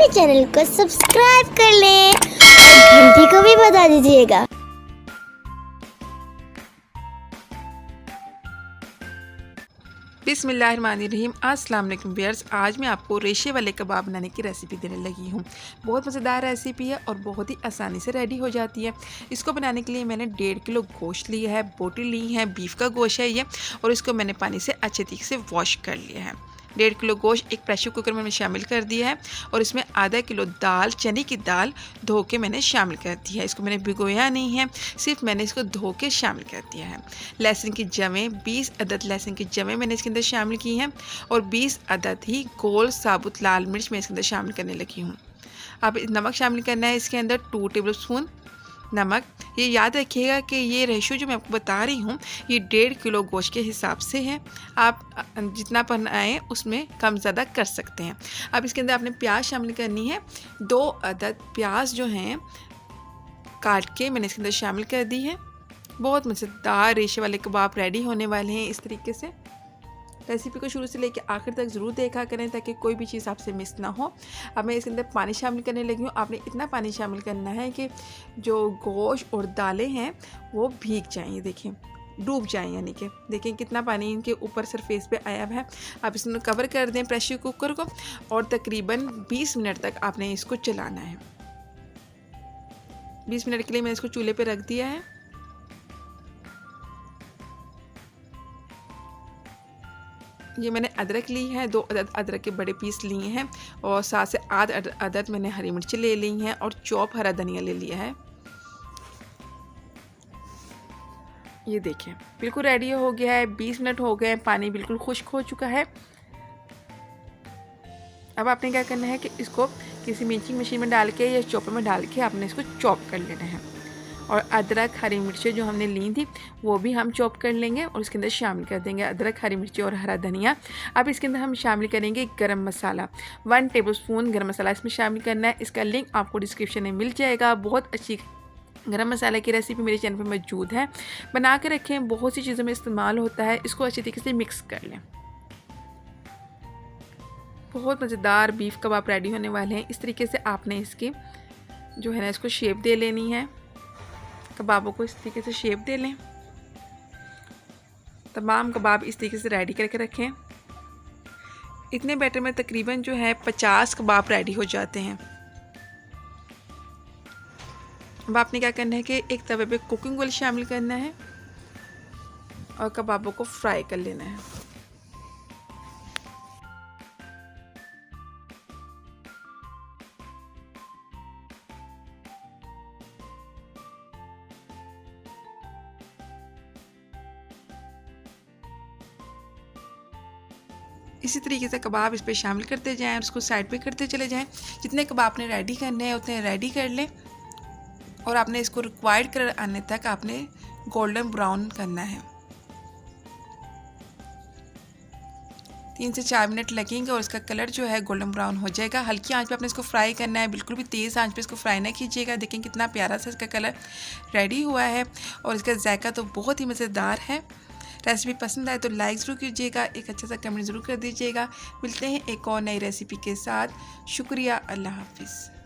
Channel को subscribe कर लें और घंटी को भी बजा दीजिएगा। बिस्मिल्लाहिर्रहमानिर्रहीम। अस्सलाम वालेकुम व्यूअर्स। आज मैं आपको रेशे वाले कबाब बनाने की रेसिपी देने लगी हूँ। बहुत मज़ेदार रेसिपी है और बहुत ही आसानी से रेडी हो जाती है। इसको बनाने के लिए मैंने 1.5 किलो गोश्त लिया है, बोटी ली है, बीफ का गोश्त है ये, और इसको मैंने पानी से अच्छे तरीके से वॉश कर लिया है। 1.5 किलो गोश्त एक प्रेशर कुकर में मैंने शामिल कर दिया है और इसमें आधा किलो दाल, चने की दाल धो के मैंने शामिल कर दी है। इसको मैंने भिगोया नहीं है, सिर्फ मैंने इसको धो के शामिल कर दिया है। लहसुन की जवें 20 अदद लहसुन की जवें मैंने इसके अंदर शामिल की हैं और 20 अदद ही गोल साबुत लाल मिर्च मैं इसके अंदर शामिल करने लगी हूँ। अब नमक शामिल करना है इसके अंदर 2 टेबल स्पून नमक। ये याद रखिएगा कि ये रेशो जो मैं आपको बता रही हूँ ये 1.5 किलो गोश्त के हिसाब से है। आप जितना बनाएं उसमें कम ज़्यादा कर सकते हैं। अब इसके अंदर आपने प्याज शामिल करनी है। 2 अदद प्याज जो हैं काट के मैंने इसके अंदर शामिल कर दी है। बहुत मज़ेदार रेशे वाले कबाब रेडी होने वाले हैं। इस तरीके से रेसिपी को शुरू से लेकर आखिर तक ज़रूर देखा करें ताकि कोई भी चीज़ आपसे मिस ना हो। अब मैं इसके अंदर पानी शामिल करने लगी हूँ। आपने इतना पानी शामिल करना है कि जो गोश्त और दालें हैं वो भीग जाएं। ये देखें, डूब जाएं, यानी कि देखें कितना पानी इनके ऊपर सरफेस पे आया है। आप इसमें कवर कर दें प्रेशर कुकर को और तकरीबन 20 मिनट तक आपने इसको चलाना है। 20 मिनट के लिए मैंने इसको चूल्हे पर रख दिया है। ये मैंने अदरक ली है, 2 अदद अदरक के बड़े पीस लिए हैं और 7 से 8 अदद मैंने हरी मिर्ची ले ली हैं और चॉप हरा धनिया ले लिया है। ये देखें बिल्कुल रेडी हो गया है। 20 मिनट हो गए, पानी बिल्कुल खुश्क हो चुका है। अब आपने क्या करना है कि इसको किसी मिक्सिंग मशीन में डाल के या चॉपर में डाल के आपने इसको चॉप कर लेना है। और अदरक हरी मिर्ची जो हमने ली थी वो भी हम चॉप कर लेंगे और इसके अंदर शामिल कर देंगे अदरक, हरी मिर्ची और हरा धनिया। अब इसके अंदर हम शामिल करेंगे गरम मसाला। 1 टेबलस्पून गरम मसाला इसमें शामिल करना है। इसका लिंक आपको डिस्क्रिप्शन में मिल जाएगा। बहुत अच्छी गरम मसाले की रेसिपी मेरे चैनल पर मौजूद है, बना के रखें, बहुत सी चीज़ों में इस्तेमाल होता है। इसको अच्छी तरीके से मिक्स कर लें। बहुत मज़ेदार बीफ कबाब रेडी होने वाले हैं। इस तरीके से आपने इसकी जो है ना इसको शेप दे लेनी है। कबाबों को इस तरीके से शेप दे लें। तमाम कबाब इस तरीके से रेडी करके रखें। इतने बैटर में तकरीबन जो है 50 कबाब रेडी हो जाते हैं। अब आपने क्या करना है कि एक तवे पे कुकिंग ऑयल शामिल करना है और कबाबों को फ्राई कर लेना है। इसी तरीके से कबाब इस पे शामिल करते जाएं और उसको साइड पे करते चले जाएं। जितने कबाब आपने रेडी करने हैं उतने रेडी कर लें और आपने इसको रिक्वायर्ड कलर आने तक आपने गोल्डन ब्राउन करना है। 3 से 4 मिनट लगेंगे और इसका कलर जो है गोल्डन ब्राउन हो जाएगा। हल्की आंच पे आपने इसको फ्राई करना है, बिल्कुल भी तेज़ आंच पे इसको फ्राई ना कीजिएगा। देखें कितना प्यारा सा इसका कलर रेडी हुआ है और इसका जायका तो बहुत ही मज़ेदार है। रेसिपी पसंद आए तो लाइक ज़रूर कीजिएगा, एक अच्छा सा कमेंट ज़रूर कर दीजिएगा। मिलते हैं एक और नई रेसिपी के साथ। शुक्रिया, अल्लाह हाफिज़।